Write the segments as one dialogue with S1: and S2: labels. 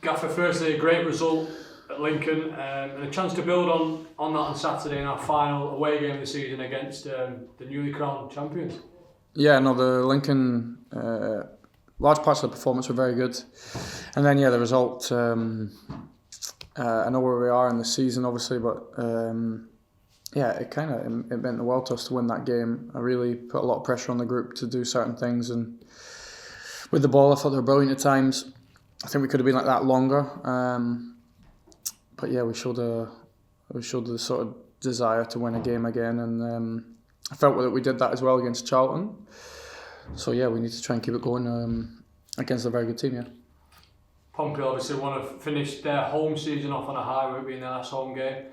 S1: Gaffer, firstly, a great result at Lincoln and a chance to build on that on Saturday in our final away game of the season against the newly crowned champions.
S2: Yeah, no, the Lincoln, large parts of the performance were very good. And then, the result, I know where we are in the season, obviously, but it meant the world to us to win that game. I really put a lot of pressure on the group to do certain things, and with the ball, I thought they were brilliant at times. I think we could have been like that longer, but we showed the sort of desire to win a game again, and I felt that we did that as well against Charlton. So we need to try and keep it going against a very good team. Yeah.
S1: Pompey obviously want to finish their home season off on a high with it being their last home game.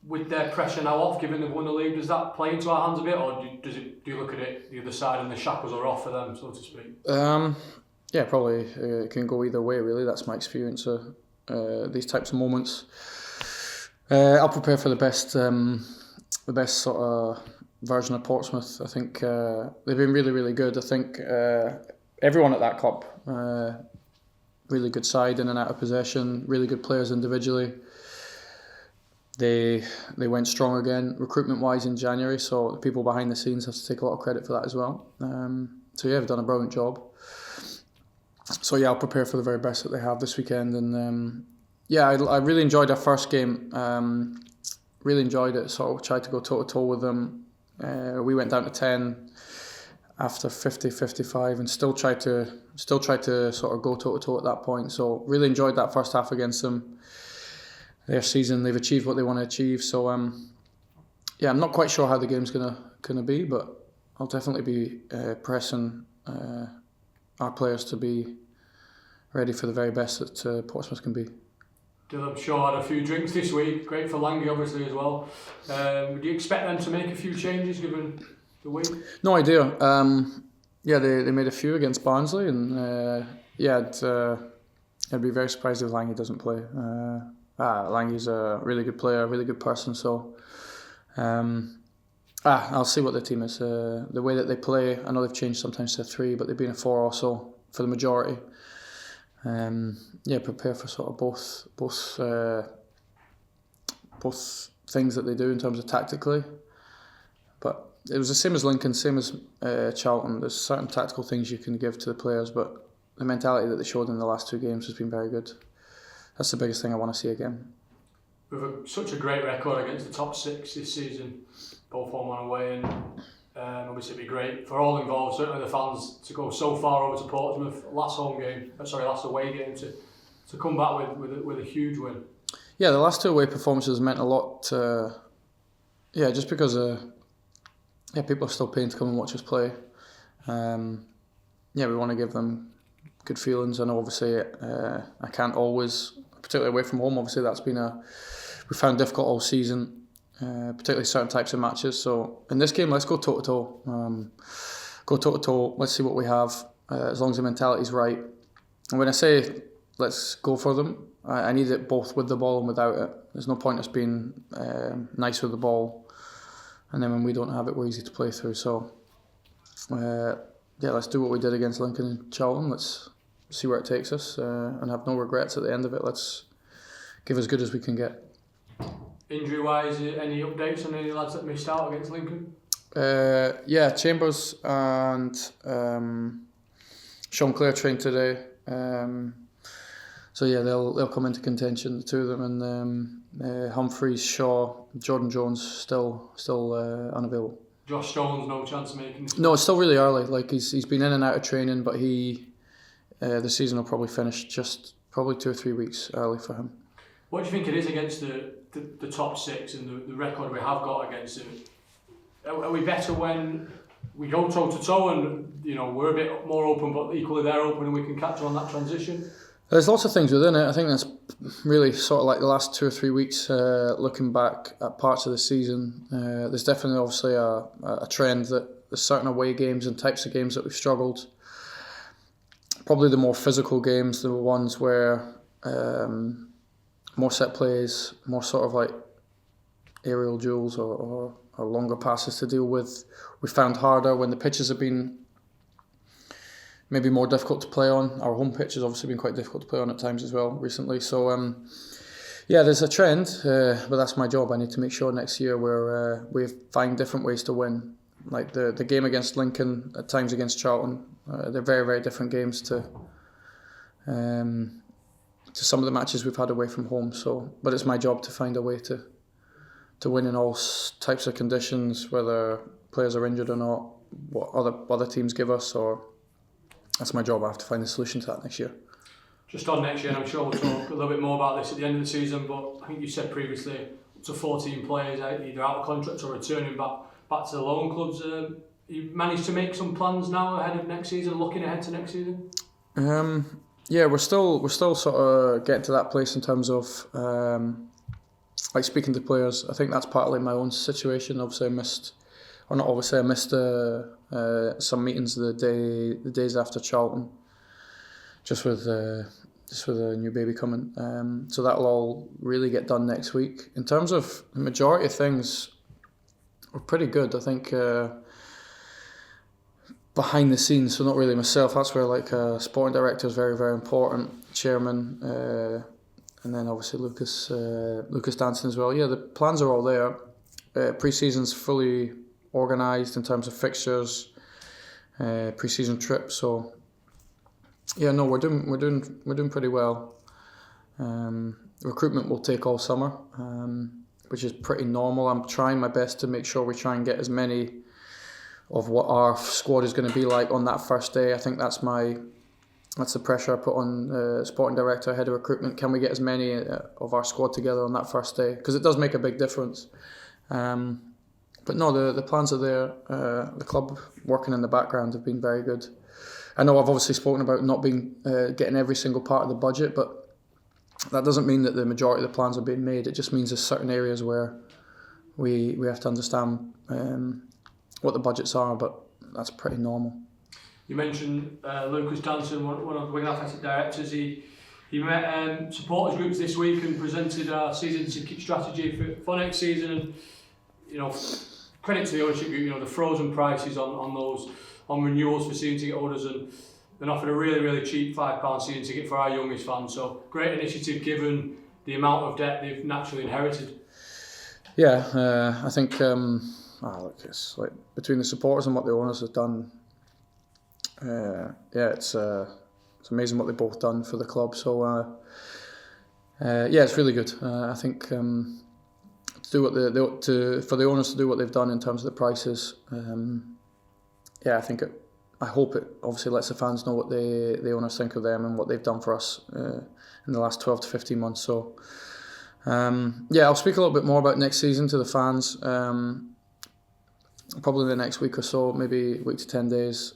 S1: With their pressure now off, given they've won the league, does that play into our hands a bit, or do you look at it the other side and the shackles are off for them, so to speak?
S2: Probably it can go either way. Really, that's my experience of these types of moments. I'll prepare for the best sort of version of Portsmouth. I think they've been really, really good. I think everyone at that club, really good side in and out of possession, really good players individually. They went strong again recruitment-wise in January, so the people behind the scenes have to take a lot of credit for that as well. They've done a brilliant job. So I'll prepare for the very best that they have this weekend, and I really enjoyed our first game. Really enjoyed it. Sort of tried to go toe to toe with them. We went down to 10 after 50, 55, and still tried to sort of go toe to toe at that point. So really enjoyed that first half against them. Their season, they've achieved what they want to achieve. So I'm not quite sure how the game's gonna be, but I'll definitely be pressing our players to be ready for the very best that Portsmouth can be.
S1: I'm sure had a few drinks this week. Great for Langy, obviously, as well. Would you expect them to make a few changes given the week?
S2: No idea. They made a few against Barnsley, and I'd be very surprised if Langy doesn't play. Langy's a really good player, a really good person. So I'll see what the team is. The way that they play, I know they've changed sometimes to 3, but they've been a 4 also for the majority. Prepare for sort of both things that they do in terms of tactically. But it was the same as Lincoln, same as Charlton. There's certain tactical things you can give to the players, but the mentality that they showed in the last 2 games has been very good. That's the biggest thing I want to see again.
S1: With such a great record against the top 6 this season, both home and away, and obviously it'd be great for all involved, certainly the fans, to go so far over to Portsmouth, last away game, to come back with a huge win. Yeah,
S2: the last 2 away performances meant a lot. Just because people are still paying to come and watch us play. We want to give them good feelings. I know obviously I can't always, particularly away from home. Obviously we found difficult all season. Particularly certain types of matches. So in this game, let's go toe to toe. Go toe to toe. Let's see what we have. As long as the mentality's right. And when I say let's go for them, I need it both with the ball and without it. There's no point us being nice with the ball, and then when we don't have it, we're easy to play through. So let's do what we did against Lincoln and Charlton. Let's see where it takes us, and have no regrets at the end of it. Let's give as good as we can get.
S1: Injury-wise, any updates on any lads that missed out against Lincoln?
S2: Chambers and Sean Clare trained today. They'll come into contention, the 2 of them, and Humphreys, Shaw, Jordan Jones still unavailable.
S1: Josh Stone's no chance of making this?
S2: No, it's still really early. Like he's been in and out of training, but the season will probably finish just probably 2 or 3 weeks early for him.
S1: What do you think it is against the top 6 and the record we have got against them? Are we better when we go toe to toe and we're a bit more open, but equally they're open and we can catch on that transition?
S2: There's lots of things within it. I think that's really sort of like the last 2 or 3 weeks, looking back at parts of the season. There's definitely obviously a trend that there's certain away games and types of games that we've struggled. Probably the more physical games, the ones where more set plays, more sort of like aerial duels or longer passes to deal with. We found harder when the pitches have been maybe more difficult to play on. Our home pitch has obviously been quite difficult to play on at times as well recently. So yeah, there's a trend, but that's my job. I need to make sure next year we find different ways to win. Like the game against Lincoln, at times against Charlton, they're very, very different games to some of the matches we've had away from home. So, but it's my job to find a way to win in all types of conditions, whether players are injured or not, what other teams give us, or that's my job. I have to find a solution to that next year.
S1: Just on next year, and I'm sure we'll talk a little bit more about this at the end of the season, but I think you said previously up to 14 players either out of contract or returning back to the loan clubs. You managed to make some plans now ahead of next season, looking ahead to next season?
S2: Yeah, we're still sort of getting to that place in terms of like speaking to players. I think that's partly my own situation. Obviously, I missed some meetings the days after Charlton, just with a new baby coming. So that'll all really get done next week. In terms of the majority of things, we're pretty good. I think behind the scenes, so not really myself. That's where like sporting director is very, very important. Chairman, and then obviously Lucas Danson as well. Yeah, the plans are all there. Pre-season's fully organised in terms of fixtures, pre-season trips. So yeah, no, we're doing pretty well. Recruitment will take all summer, which is pretty normal. I'm trying my best to make sure we try and get as many of what our squad is going to be like on that first day. I think that's the pressure I put on sporting director, head of recruitment. Can we get as many of our squad together on that first day? Because it does make a big difference. But no, the plans are there. The club working in the background have been very good. I know I've obviously spoken about not being getting every single part of the budget, but that doesn't mean that the majority of the plans are being made. It just means there's certain areas where we have to understand what the budgets are, but that's pretty normal.
S1: You mentioned Lucas Danson, one of the Wigan Athletic directors. He met supporters groups this week and presented our season ticket strategy for next season. And you know, credit to the ownership group. You know, the frozen prices on renewals for season ticket holders, and then offered a really, really cheap £5 season ticket for our youngest fans. So great initiative given the amount of debt they've naturally inherited.
S2: Yeah, I think. It's like between the supporters and what the owners have done. It's amazing what they've both done for the club. So it's really good. I think to do what for the owners to do what they've done in terms of the prices. I hope it obviously lets the fans know what the owners think of them and what they've done for us in the last 12 to 15 months. So I'll speak a little bit more about next season to the fans. Probably the next week or so, maybe a week to 10 days.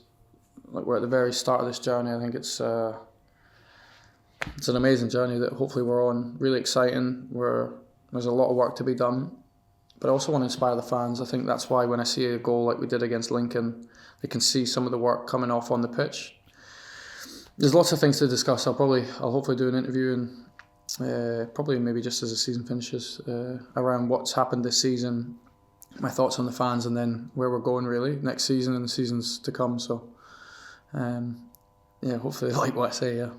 S2: Like we're at the very start of this journey. I think it's an amazing journey that hopefully we're on. Really exciting. There's a lot of work to be done, but I also want to inspire the fans. I think that's why when I see a goal like we did against Lincoln, they can see some of the work coming off on the pitch. There's lots of things to discuss. I'll hopefully do an interview and probably maybe just as the season finishes around what's happened this season, my thoughts on the fans, and then where we're going really next season and the seasons to come. So hopefully like what I say. Yeah.